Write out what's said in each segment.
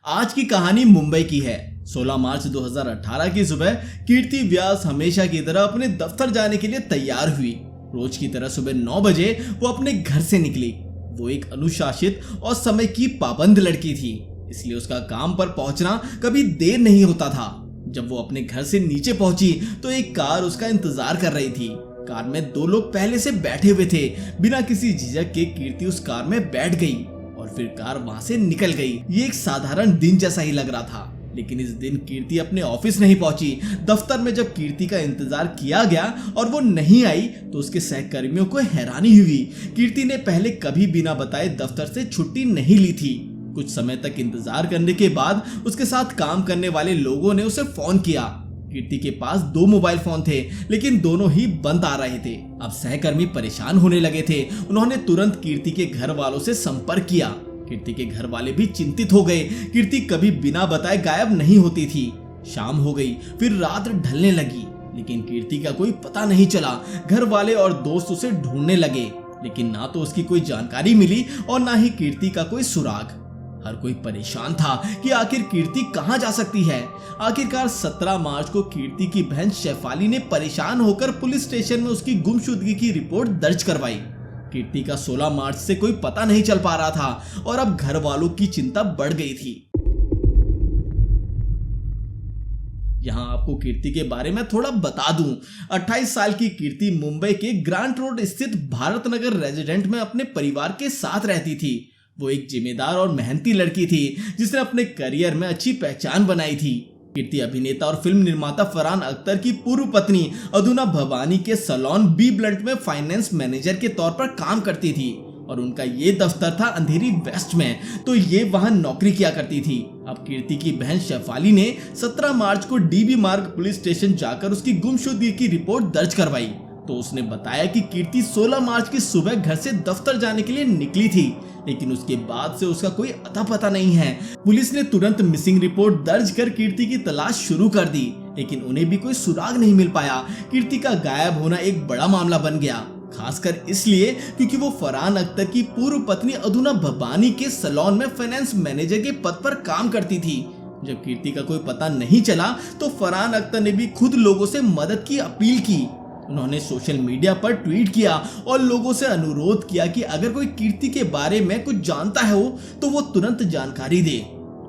आज की कहानी मुंबई की है। 16 मार्च 2018 की सुबह कीर्ति व्यास हमेशा की तरह अपने दफ्तर जाने के लिए तैयार हुई। रोज की तरह सुबह 9 बजे वो अपने घर से निकली। वो एक अनुशासित और समय की पाबंद लड़की थी, इसलिए उसका काम पर पहुंचना कभी देर नहीं होता था। जब वो अपने घर से नीचे पहुंची तो एक कार उसका इंतजार कर रही थी। कार में 2 लोग पहले से बैठे हुए थे। बिना किसी झिझक के कीर्ति उस कार में बैठ गई और फिर कार वहां से निकल गई। ये एक साधारण दिन जैसा ही लग रहा था, लेकिन इस दिन कीर्ति अपने ऑफिस नहीं पहुंची। दफ्तर में जब कीर्ति का इंतजार किया गया और वो नहीं आई तो उसके सहकर्मियों को हैरानी हुई। कीर्ति ने पहले कभी बिना बताए दफ्तर से छुट्टी नहीं ली थी। कुछ समय तक इंतजार करने के बाद उसके साथ काम करने वाले लोगों ने उसे फोन किया। कीर्ति के पास 2 मोबाइल फोन थे, लेकिन दोनों ही बंद आ रहे थे। अब सहकर्मी परेशान होने लगे थे। उन्होंने तुरंत कीर्ति के घर वालों से संपर्क किया। कीर्ति के घर वाले भी चिंतित हो गए। कीर्ति कभी बिना बताए गायब नहीं होती थी। शाम हो गई, फिर रात ढलने लगी, लेकिन कीर्ति का कोई पता नहीं चला। घर वाले और दोस्त उसे ढूंढने लगे, लेकिन ना तो उसकी कोई जानकारी मिली और ना ही कीर्ति का कोई सुराग। हर कोई परेशान था कि आखिर कीर्ति कहां जा सकती है। आखिरकार 17 मार्च को कीर्ति की बहन शेफाली ने परेशान होकर पुलिस स्टेशन में उसकी गुमशुदगी की रिपोर्ट दर्ज करवाई। कीर्ति का 16 मार्च से कोई पता नहीं चल पा रहा था और अब घर वालों की चिंता बढ़ गई थी। यहाँ आपको कीर्ति के बारे में थोड़ा बता दूं। 28 साल की कीर्ति मुंबई के ग्रांट रोड स्थित भारत नगर रेजिडेंट में अपने परिवार के साथ रहती थी। वो एक जिम्मेदार और मेहनती लड़की थी जिसने अपने करियर में अच्छी पहचान बनाई थी। कीर्ति अभिनेता और फिल्म निर्माता फरहान अख्तर की पूर्व पत्नी अधुना भवानी के सैलून बी ब्लंट में फाइनेंस मैनेजर के तौर पर काम करती थी और उनका ये दफ्तर था अंधेरी वेस्ट में, तो ये वहां नौकरी किया करती थी। अब कीर्ति की बहन शेफाली ने 17 मार्च को डीबी मार्ग पुलिस स्टेशन जाकर उसकी गुमशुदगी की रिपोर्ट दर्ज करवाई। तो उसने बताया कि कीर्ति 16 मार्च की सुबह घर से दफ्तर जाने के लिए निकली थी, लेकिन उसके बाद से उसका कोई अता पता नहीं है। पुलिस ने तुरंत मिसिंग रिपोर्ट दर्ज कर कीर्ति की तलाश शुरू कर दी, लेकिन उन्हें भी कोई सुराग नहीं मिल पाया। कीर्ति का गायब होना एक बड़ा मामला बन गया, खासकर इसलिए क्योंकि वो फरहान अख्तर की पूर्व पत्नी अधुना भवानी के सैलून में फाइनेंस मैनेजर के पद पर काम करती थी। जब कीर्ति का कोई पता नहीं चला तो फरहान अख्तर ने भी खुद लोगों से मदद की अपील की। उन्होंने सोशल मीडिया पर ट्वीट किया और लोगों से अनुरोध किया कि अगर कोई कीर्ति के बारे में कुछ जानता है तो वो तुरंत जानकारी दे।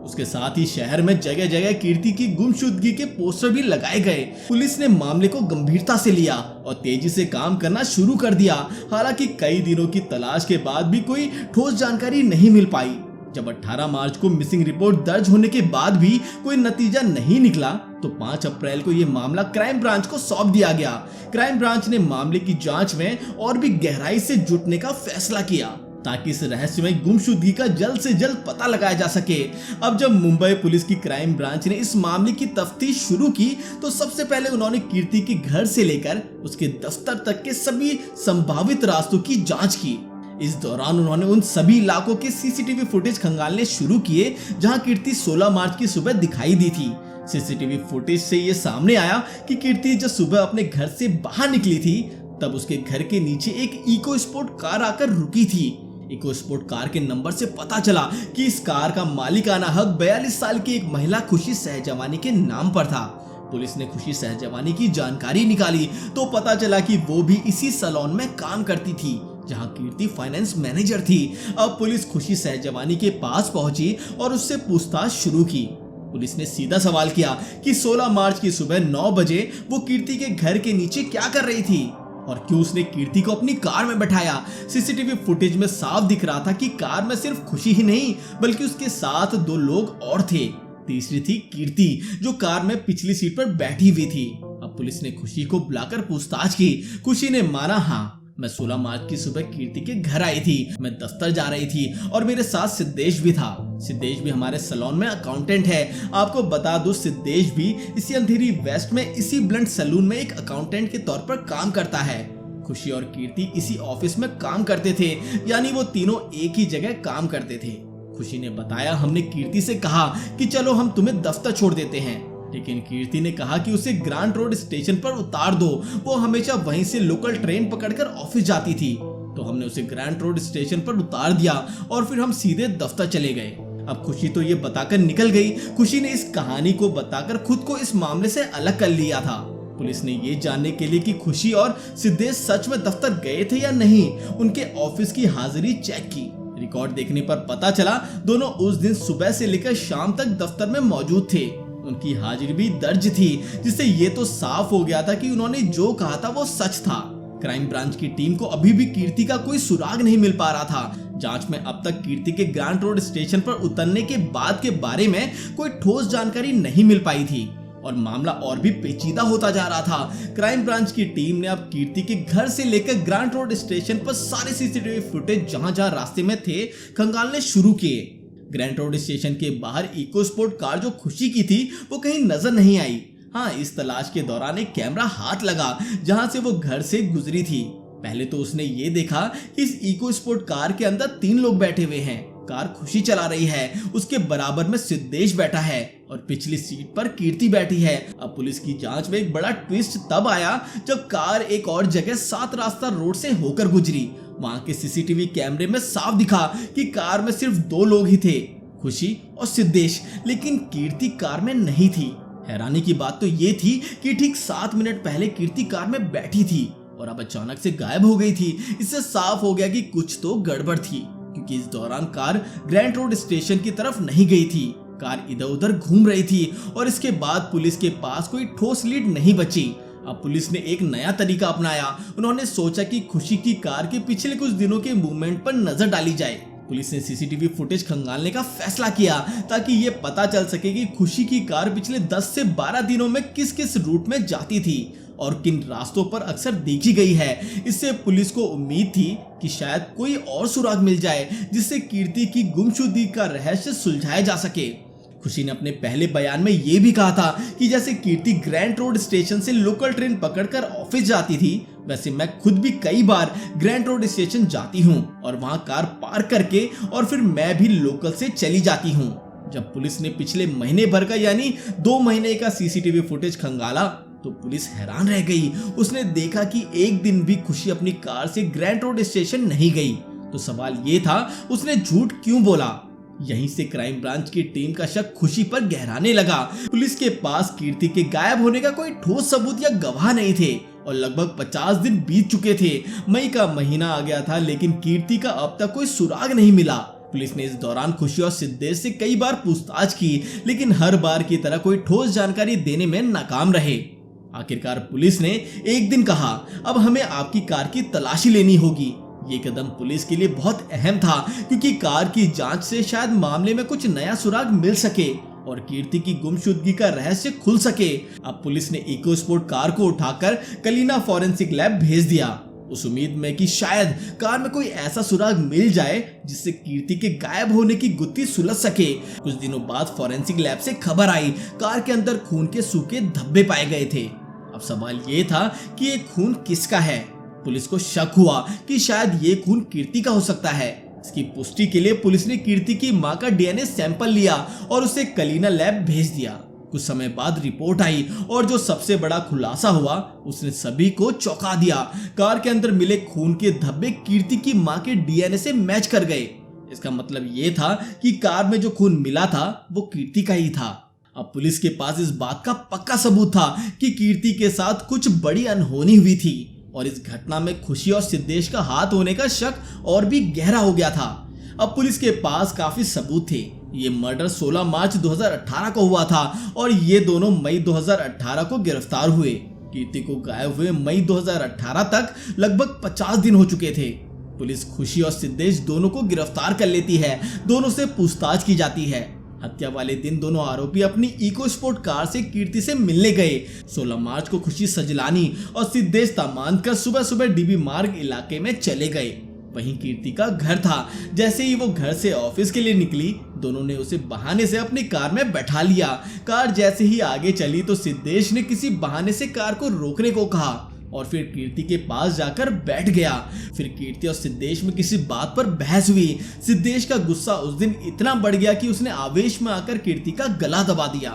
उसके साथ ही शहर में जगह जगह कीर्ति की गुमशुदगी के पोस्टर भी लगाए गए। पुलिस ने मामले को गंभीरता से लिया और तेजी से काम करना शुरू कर दिया। हालांकि कई दिनों की तलाश के बाद भी कोई ठोस जानकारी नहीं मिल पाई। जब 18 मार्च को मिसिंग रिपोर्ट दर्ज होने के बाद भी कोई नतीजा नहीं निकला तो 5 अप्रैल को यह मामला क्राइम ब्रांच को सौंप दिया गया। क्राइम ब्रांच ने मामले की जांच में और भी गहराई से जुटने का फैसला किया ताकि इस रहस्यमय गुमशुदगी का जल्द से जल्द पता लगाया जा सके। अब जब मुंबई पुलिस की क्राइम ब्रांच ने इस मामले की तफ्तीश शुरू की तो सबसे पहले उन्होंने कीर्ति के घर से लेकर उसके दफ्तर तक के सभी संभावित रास्तों की जांच की। इस दौरान उन्होंने उन सभी इलाकों के सीसीटीवी फुटेज खंगालने शुरू किए जहां कीर्ति 16 मार्च की सुबह दिखाई दी थी। सीसीटीवी फुटेज से ये सामने आया कि कीर्ति जब सुबह अपने घर से बाहर निकली थी तब उसके घर के नीचे एक इको स्पोर्ट कार आकर रुकी थी। इको स्पोर्ट कार के नंबर से पता चला कि इस कार का मालिकाना हक 42 साल की एक महिला खुशी सहजवानी के नाम पर था। पुलिस ने खुशी सहजवानी की जानकारी निकाली तो पता चला कि वो भी इसी सैलून में काम करती थी जहां कीर्ति फाइनेंस मैनेजर थी। अब पुलिस खुशी सहजवानी के पास पहुंची और उससे पूछताछ शुरू की। पुलिस ने सीधा सवाल किया कि 16 मार्च की सुबह 9 बजे वो कीर्ति के घर के नीचे क्या कर रही थी और क्यों उसने कीर्ति को अपनी कार में बैठाया। सीसीटीवी फुटेज में साफ दिख रहा था कि कार में सिर्फ खुशी ही नहीं बल्कि उसके साथ 2 लोग और थे। तीसरी थी कीर्ति जो कार में पिछली सीट पर बैठी हुई थी। अब पुलिस ने खुशी को बुलाकर पूछताछ की। खुशी ने माना, हाँ मैं 16 मार्च की सुबह कीर्ति के घर आई थी। मैं दफ्तर जा रही थी और मेरे साथ सिद्धेश भी था। सिद्धेश भी हमारे सैलून में अकाउंटेंट है। आपको बता दूं सिद्धेश भी इसी अंधेरी वेस्ट में इसी ब्लंट सैलून में एक अकाउंटेंट के तौर पर काम करता है। खुशी और कीर्ति इसी ऑफिस में काम करते थे, यानी वो तीनों एक ही जगह काम करते थे। खुशी ने बताया, हमने कीर्ति से कहा कि चलो हम तुम्हें दफ्तर छोड़ देते हैं, लेकिन कीर्ति ने कहा कि उसे ग्रांट रोड स्टेशन पर उतार दो। वो हमेशा वहीं से लोकल ट्रेन पकड़कर ऑफिस जाती थी। तो हमने उसे ग्रांट रोड स्टेशन पर उतार दिया और फिर हम सीधे दफ्तर चले गए। अब खुशी तो ये बताकर निकल गई। खुशी ने इस कहानी को बताकर खुद को इस मामले से अलग कर लिया था। पुलिस ने ये जानने के लिए कि खुशी और सिद्धेश सच में दफ्तर गए थे या नहीं, उनके ऑफिस की हाजिरी चेक की। रिकॉर्ड देखने पर पता चला दोनों उस दिन सुबह से लेकर शाम तक दफ्तर में मौजूद थे। उनकी हाजिरी भी दर्ज थी, जिससे ये तो साफ हो गया था कि उन्होंने जो कहा था वो सच था। क्राइम ब्रांच की टीम को अभी भी कीर्ति का कोई सुराग नहीं मिल पा रहा था। जांच में अब तक कीर्ति के ग्रांट रोड स्टेशन पर उतरने के बाद के बारे में कोई ठोस जानकारी नहीं मिल पाई थी और मामला और भी पेचीदा होता जा रहा था। क्राइम ब्रांच की टीम ने अब कीर्ति के घर से लेकर ग्रांट रोड स्टेशन पर सारे सीसीटीवी फुटेज जहां जहां रास्ते में थे खंगालने शुरू किए। ग्रांट रोड स्टेशन के बाहर इको स्पोर्ट कार जो खुशी की थी वो कहीं नजर नहीं आई। हाँ, इस तलाश के दौरान एक कैमरा हाथ लगा जहां से वो घर से गुजरी थी। पहले तो उसने ये देखा कि इस इको स्पोर्ट कार के अंदर 3 लोग बैठे हुए हैं। कार खुशी चला रही है, उसके बराबर में सिद्धेश बैठा है और पिछली सीट पर कीर्ति बैठी है। अब पुलिस की जांच में एक बड़ा ट्विस्ट तब आया जब कार एक और जगह 7 रास्ता रोड से होकर गुजरी। वहां के सीसीटीवी कैमरे में साफ दिखा कि कार में सिर्फ 2 लोग ही थे, खुशी और सिद्धेश, लेकिन कीर्ति कार में नहीं थी। हैरानी की बात तो ये थी कि ठीक 7 मिनट पहले कीर्ति कार में बैठी थी और अब अचानक से गायब हो गई थी। इससे साफ हो गया कि कुछ तो गड़बड़ थी, क्योंकि इस दौरान कार ग्रांट रोड स्टेशन की तरफ नहीं गई थी। कार इधर उधर घूम रही थी और इसके बाद पुलिस के पास कोई ठोस लीड नहीं बची। अब पुलिस ने एक नया तरीका अपनाया। उन्होंने सोचा कि खुशी की कार के पिछले कुछ दिनों के मूवमेंट पर नजर डाली जाए। पुलिस ने सीसीटीवी फुटेज खंगालने का फैसला किया ताकि ये पता चल सके कि खुशी की कार पिछले 10 से 12 दिनों में किस किस रूट में जाती थी और किन रास्तों पर अक्सर देखी गई है। इससे पुलिस को उम्मीद थी कि शायद कोई और सुराग मिल जाए जिससे कीर्ति की गुमशुदगी का रहस्य सुलझाया जा सके। खुशी ने अपने पहले बयान में ये भी कहा था कि जैसे कीर्ति ग्रांट रोड स्टेशन से लोकल ट्रेन पकड़कर ऑफिस जाती थी, वैसे मैं खुद भी कई बार ग्रांट रोड स्टेशन जाती हूँ और वहां कार पार्क करके और फिर मैं भी लोकल से चली जाती हूँ। जब पुलिस ने पिछले महीने भर का यानी 2 महीने का सीसीटीवी फुटेज खंगाला तो पुलिस हैरान रह गई। उसने देखा कि एक दिन भी खुशी अपनी कार से ग्रांट रोड स्टेशन नहीं गई। तो सवाल ये था, उसने झूठ क्यों बोला? यहीं से क्राइम ब्रांच की टीम का शक खुशी पर गहराने लगा। पुलिस के पास कीर्ति के गायब होने का कोई ठोस सबूत या गवाह नहीं थे और लगभग 50 दिन बीत चुके थे। मई का महीना आ गया था, लेकिन कीर्ति का अब तक कोई सुराग नहीं मिला। पुलिस ने इस दौरान खुशी और सिद्धेश से कई बार पूछताछ की, लेकिन हर बार की तरह कोई ठोस जानकारी देने में नाकाम रहे। आखिरकार पुलिस ने एक दिन कहा, अब हमें आपकी कार की तलाशी लेनी होगी। ये कदम पुलिस के लिए बहुत अहम था, क्योंकि कार की जांच से शायद मामले में कुछ नया सुराग मिल सके और कीर्ति की गुमशुदगी का रहस्य खुल सके। अब पुलिस ने इको स्पोर्ट कार को उठाकर कलीना फॉरेंसिक लैब भेज दिया, उस उम्मीद में कि शायद कार में कोई ऐसा सुराग मिल जाए जिससे कीर्ति के गायब होने की गुत्थी सुलझ सके। कुछ दिनों बाद फॉरेंसिक लैब से खबर आई, कार के अंदर खून के सूखे धब्बे पाए गए थे। अब सवाल ये था कि ये खून किसका है। पुलिस को शक हुआ कि शायद ये खून कीर्ति का हो सकता है। इसकी पुष्टि के लिए पुलिस ने कीर्ति की मां का डीएनए सैंपल लिया और उसे कलीना लैब भेज दिया। कुछ समय बाद रिपोर्ट आई और जो सबसे बड़ा खुलासा हुआ उसने सभी को चौंका दिया। कार के अंदर मिले खून के धब्बे कीर्ति की मां के डीएनए से मैच कर गए। इसका मतलब ये था कि कार में जो खून मिला था वो कीर्ति का ही था। अब पुलिस के पास इस बात का पक्का सबूत था कि कीर्ति के साथ कुछ बड़ी अनहोनी हुई थी और इस घटना में खुशी और सिद्धेश का हाथ होने का शक और भी गहरा हो गया था। अब पुलिस के पास काफी सबूत थे। ये मर्डर 16 मार्च 2018 को हुआ था और ये दोनों मई 2018 को गिरफ्तार हुए। कीर्ति को गायब हुए मई 2018 तक लगभग 50 दिन हो चुके थे। पुलिस खुशी और सिद्धेश दोनों को गिरफ्तार कर लेती है। दोनों से पूछताछ की जाती है। हत्या वाले दिन दोनों आरोपी अपनी इको स्पोर्ट कार से कीर्ति से मिलने गए। 16 मार्च को खुशी सजलानी और सिद्धेश तामांद कर सुबह सुबह डीबी मार्ग इलाके में चले गए। वहीं कीर्ति का घर था। जैसे ही वो घर से ऑफिस के लिए निकली, दोनों ने उसे बहाने से अपनी कार में बैठा लिया। कार जैसे ही आगे चली तो सिद्धेश ने किसी बहाने से कार को रोकने को कहा और फिर कीर्ति के पास जाकर बैठ गया। फिर कीर्ति और सिद्धेश में किसी बात पर बहस हुई। सिद्धेश का गुस्सा उस दिन इतना बढ़ गया कि उसने आवेश में आकर कीर्ति का गला दबा दिया।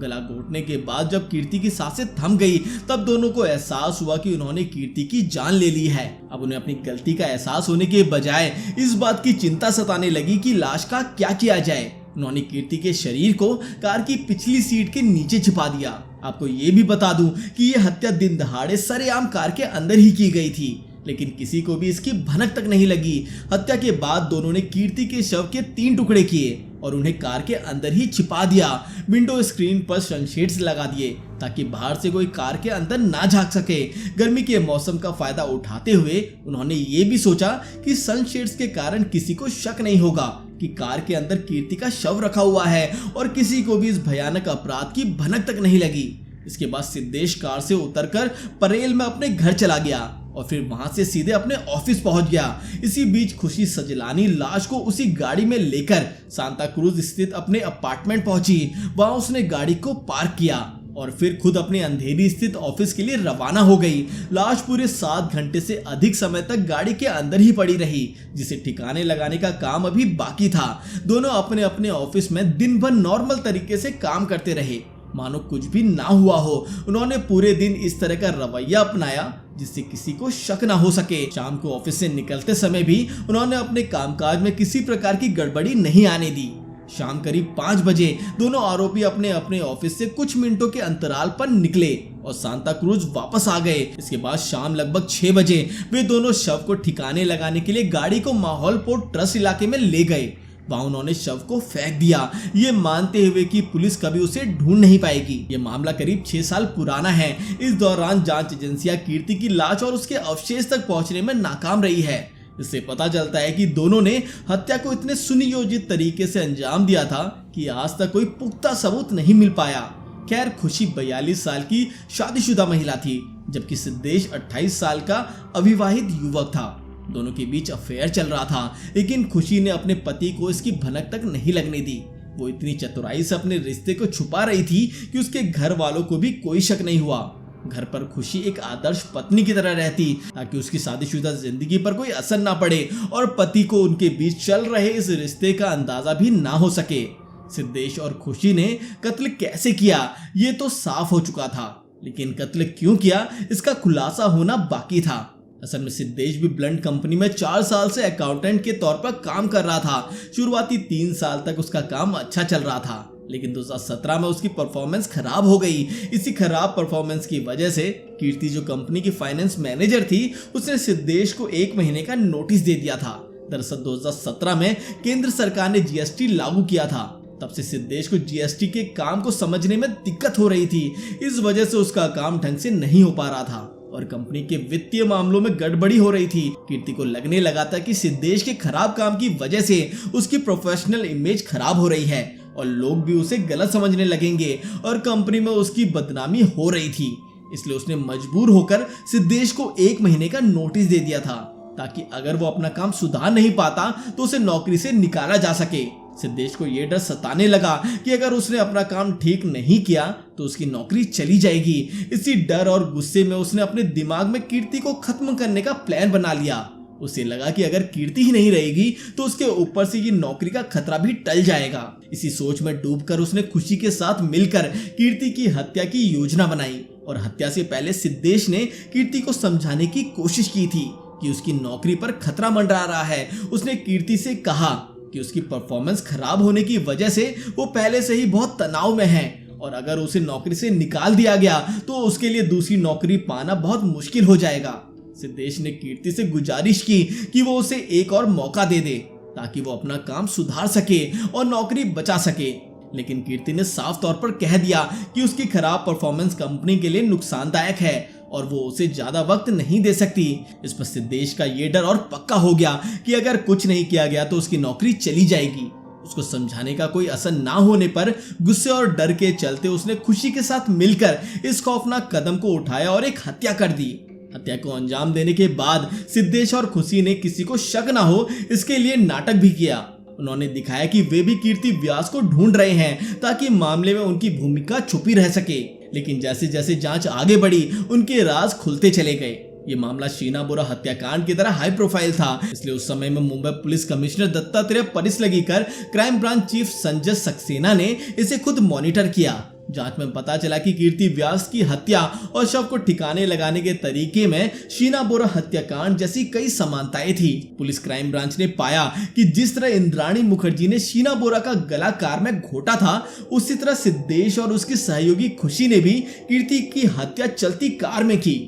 गला घोटने के बाद जब कीर्ति की सांसें थम गई, तब दोनों को एहसास हुआ कि उन्होंने कीर्ति की जान ले ली है। अब उन्हें अपनी गलती का एहसास होने के बजाय इस बात की चिंता सताने लगी कि लाश का क्या किया जाए। उन्होंने कीर्ति के शरीर को कार की पिछली सीट के नीचे छिपा दिया। आपको ये भी बता दूं कि ये हत्या दिन दहाड़े सरेआम कार के अंदर ही की गई थी, लेकिन किसी को भी इसकी भनक तक नहीं लगी। हत्या के बाद दोनों ने कीर्ति के शव के 3 टुकड़े किए और उन्हें कार के अंदर ही छिपा दिया। विंडो स्क्रीन पर सनशेड्स लगा दिए ताकि बाहर से कोई कार के अंदर ना झांक सके। गर्मी के मौसम का फायदा उठाते हुए उन्होंने ये भी सोचा कि सनशेड्स के कारण किसी को शक नहीं होगा कि कार के अंदर कीर्ति का शव रखा हुआ है और किसी को भी इस भयानक अपराध की भनक तक नहीं लगी। इसके बाद सिद्धेश कार से उतरकर परेल में अपने घर चला गया और फिर वहां से सीधे अपने ऑफिस पहुंच गया। इसी बीच खुशी सजलानी लाश को उसी गाड़ी में लेकर सांता क्रूज स्थित अपने अपार्टमेंट पहुंची। वहां उसने गाड़ी को पार्क किया और फिर खुद अपने अंधेरी स्थित ऑफिस के लिए रवाना हो गई। लाश पूरे 7 घंटे से अधिक समय तक गाड़ी के अंदर ही पड़ी रही, जिसे ठिकाने लगाने का काम अभी बाकी था। दोनों अपने अपने ऑफिस में दिन भर नॉर्मल तरीके से काम करते रहे, मानो कुछ भी ना हुआ हो। उन्होंने पूरे दिन इस तरह का रवैया अपनाया जिससे किसी को शक ना हो सके। शाम को ऑफिस से निकलते समय भी उन्होंने अपने कामकाज में किसी प्रकार की गड़बड़ी नहीं आने दी। शाम करीब 5 बजे दोनों आरोपी अपने अपने ऑफिस से कुछ मिनटों के अंतराल पर निकले और सांता क्रूज वापस आ गए। इसके बाद शाम लगभग 6 बजे वे दोनों शव को ठिकाने लगाने के लिए गाड़ी को माहौल पोर्ट ट्रस्ट इलाके में ले गए। वहां उन्होंने शव को फेंक दिया, ये मानते हुए कि पुलिस कभी उसे ढूंढ नहीं पाएगी। ये मामला करीब 6 साल पुराना है। इस दौरान जांच एजेंसियां कीर्ति की लाश और उसके अवशेष तक पहुंचने में नाकाम रही है। इससे पता चलता है कि दोनों ने हत्या को इतने सुनियोजित तरीके से अंजाम दिया था कि आज तक कोई पुख्ता सबूत नहीं मिल पाया। खैर, खुशी 42 साल की शादीशुदा महिला थी, जबकि सिद्धेश 28 साल का अविवाहित युवक था। दोनों के बीच अफेयर चल रहा था, लेकिन खुशी ने अपने पति को इसकी भनक तक नहीं लगने दी। वो इतनी चतुराई से अपने रिश्ते को छुपा रही थी कि उसके घर वालों को भी कोई शक नहीं हुआ। घर पर खुशी एक आदर्श पत्नी की तरह रहती ताकि उसकी शादीशुदा जिंदगी पर कोई असर ना पड़े और पति को उनके बीच चल रहे इस रिश्ते का अंदाजा भी ना हो सके। सिद्धेश और खुशी ने कत्ल कैसे किया ये तो साफ हो चुका था, लेकिन कत्ल क्यों किया इसका खुलासा होना बाकी था। असल में सिद्धेश भी ब्लंट कंपनी में 4 साल से अकाउंटेंट के तौर पर काम कर रहा था। शुरुआती 3 साल तक उसका काम अच्छा चल रहा था, लेकिन 2017 में उसकी परफॉर्मेंस खराब हो गई। इसी खराब परफॉर्मेंस की वजह से कीर्ति, जो कंपनी की फाइनेंस मैनेजर थी, उसने सिद्धेश को 1 महीने का नोटिस दे दिया था। दरअसल 2017 में केंद्र सरकार ने जीएसटी लागू किया था। तब से सिद्धेश को जीएसटी के काम को समझने में दिक्कत हो रही थी। इस वजह से उसका काम ढंग से नहीं हो पा रहा था और कंपनी के वित्तीय मामलों में गड़बड़ी हो रही थी। कीर्ति को लगने लगा था कि सिद्धेश के खराब काम की वजह से उसकी प्रोफेशनल इमेज खराब हो रही है और लोग भी उसे गलत समझने लगेंगे और कंपनी में उसकी बदनामी हो रही थी। इसलिए उसने मजबूर होकर सिद्धेश को 1 महीने का नोटिस दे दिया था, ताकि अगर वो अपना काम सुधार नहीं पाता तो उसे नौकरी से निकाला जा सके। सिद्धेश को यह डर सताने लगा कि अगर उसने अपना काम ठीक नहीं किया तो उसकी नौकरी चली जाएगी। इसी डर और गुस्से में उसने अपने दिमाग में कीर्ति को खत्म करने का प्लान बना लिया। उसे लगा कि अगर कीर्ति ही नहीं रहेगी तो उसके ऊपर से ये नौकरी का खतरा भी टल जाएगा। इसी सोच में डूबकर उसने खुशी के साथ मिलकर कीर्ति की हत्या की योजना बनाई और हत्या से पहले सिद्धेश ने कीर्ति को समझाने की कोशिश की थी कि उसकी नौकरी पर खतरा मंडरा रहा है। उसने कीर्ति से कहा कि उसकी परफॉर्मेंस खराब होने की वजह से वो पहले से ही बहुत तनाव में है और अगर उसे नौकरी से निकाल दिया गया तो उसके लिए दूसरी नौकरी पाना बहुत मुश्किल हो जाएगा। सिद्धेश ने कीर्ति से गुजारिश की कि वो उसे एक और मौका दे दे ताकि वो अपना काम सुधार सके और नौकरी बचा सके, लेकिन कीर्ति ने साफ तौर पर कह दिया कि उसकी खराब परफॉर्मेंस कंपनी के लिए नुकसानदायक है और वो उसे ज्यादा वक्त नहीं दे सकती। इस पर सिद्धेश का ये डर और पक्का हो गया कि अगर कुछ नहीं किया गया तो उसकी नौकरी चली जाएगी। उसको समझाने का कोई असर ना होने पर गुस्से और डर के चलते उसने खुशी के साथ मिलकर इस खौफनाक कदम को उठाया और एक हत्या कर दी। हत्या को अंजाम देने के बाद सिद्धेश और खुशी ने किसी को शक ना हो इसके लिए नाटक भी किया। उन्होंने दिखाया कि वे भी कीर्ति व्यास को ढूंढ रहे हैं ताकि मामले में उनकी भूमिका छुपी रह सके, लेकिन जैसे जैसे जांच आगे बढ़ी उनके राज खुलते चले गए। ये मामला शीना बोरा हत्याकांड की तरह हाई प्रोफाइल था, इसलिए उस समय में Mumbai police commissioner Dattatray Padsalgikar, crime branch chief Sanjay Saxena ने इसे खुद मॉनिटर किया। जांच में पता चला कि कीर्ति व्यास की हत्या और शव को ठिकाने लगाने के तरीके में शीना बोरा हत्याकांड जैसी कई समानताएं थी। पुलिस क्राइम ब्रांच ने पाया कि जिस तरह इंद्राणी मुखर्जी ने शीना बोरा का गला कार में घोटा था, उसी तरह सिद्धेश और उसकी सहयोगी खुशी ने भी कीर्ति की हत्या चलती कार में की।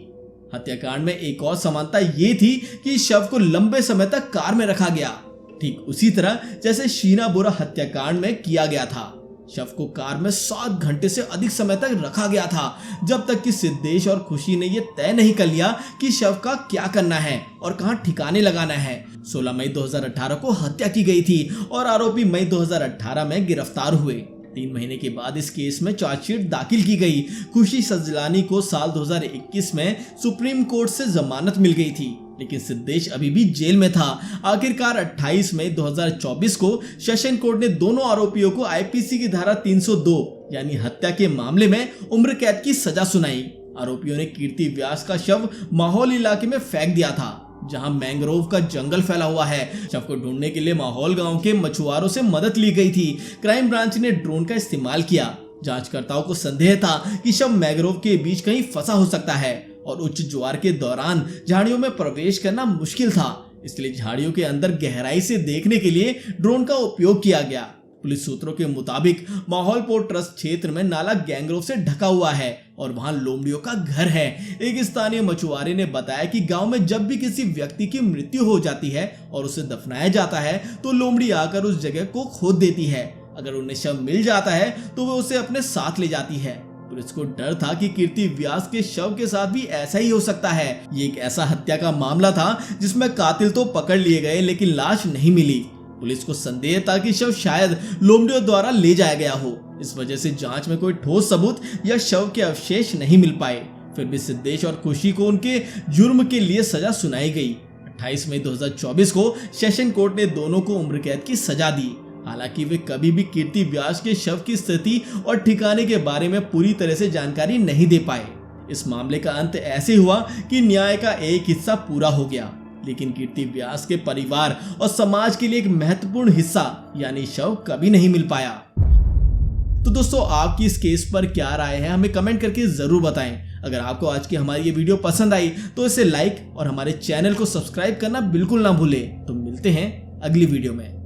हत्याकांड में एक और समानता ये थी कि शव को लंबे समय तक कार में रखा गया, ठीक उसी तरह जैसे शीना बोरा हत्याकांड में किया गया था। शव को कार में 7 घंटे से अधिक समय तक रखा गया था, जब तक कि सिद्धेश और खुशी ने यह तय नहीं कर लिया कि शव का क्या करना है और कहां ठिकाने लगाना है। 16 मई 2018 को हत्या की गई थी और आरोपी मई 2018 में गिरफ्तार हुए। 3 महीने के बाद इस केस में चार्जशीट दाखिल की गई। खुशी सजलानी को साल 2021 में सुप्रीम कोर्ट से जमानत मिल गई थी, लेकिन सिद्धेश अभी भी जेल में था। आखिरकार 28 मई 2024 को सेशन कोर्ट ने दोनों आरोपियों को आईपीसी की धारा 302 यानी हत्या के मामले में उम्र कैद की सजा सुनाई। आरोपियों ने कीर्ति व्यास का शव माहौल इलाके में फेंक दिया था, जहां मैंग्रोव का जंगल फैला हुआ है। शव को ढूंढने के लिए माहौल गांव के मछुआरों से मदद ली गई थी। क्राइम ब्रांच ने ड्रोन का इस्तेमाल किया। जांचकर्ताओं को संदेह था कि शव मैंग्रोव के बीच कहीं फंसा हो सकता है और उच्च ज्वार के दौरान झाड़ियों में प्रवेश करना मुश्किल था, इसलिए झाड़ियों के अंदर गहराई से देखने के लिए ड्रोन का उपयोग किया गया। पुलिस सूत्रों के मुताबिक माहौल पोर्ट ट्रस्ट क्षेत्र में नाला गैंग्रोव से ढका हुआ है और वहां लोमड़ियों का घर है। एक स्थानीय मछुआरे ने बताया कि गांव में जब भी किसी व्यक्ति की मृत्यु हो जाती है और उसे दफनाया जाता है तो लोमड़ी आकर उस जगह को खोद देती है। अगर उन्हें शव मिल जाता है तो वह उसे अपने साथ ले जाती है। पुलिस को डर था कि कीर्ति व्यास के शव के साथ भी ऐसा ही हो सकता है। ये एक ऐसा हत्या का मामला था जिसमें कातिल तो पकड़ लिए गए लेकिन लाश नहीं मिली। पुलिस को संदेह था कि शव शायद लोमड़ियों द्वारा ले जाया गया हो। इस वजह से जांच में कोई ठोस सबूत या शव के अवशेष नहीं मिल पाए। फिर भी सिद्धेश और खुशी को उनके जुर्म के लिए सजा सुनाई गई। 28 मई 2024 को सेशन कोर्ट ने दोनों को उम्र कैद की सजा दी। हालांकि वे कभी भी कीर्ति व्यास के शव की स्थिति और ठिकाने के बारे में पूरी तरह से जानकारी नहीं दे पाए। इस मामले का अंत ऐसे हुआ कि न्याय का एक हिस्सा पूरा हो गया, लेकिन कीर्ति व्यास के परिवार और समाज के लिए एक महत्वपूर्ण हिस्सा यानी शव कभी नहीं मिल पाया। तो दोस्तों, आपकी इस केस पर क्या राय है, हमें कमेंट करके जरूर बताएं। अगर आपको आज की हमारी ये वीडियो पसंद आई तो इसे लाइक और हमारे चैनल को सब्सक्राइब करना बिल्कुल ना भूलें। तो मिलते हैं अगली वीडियो में।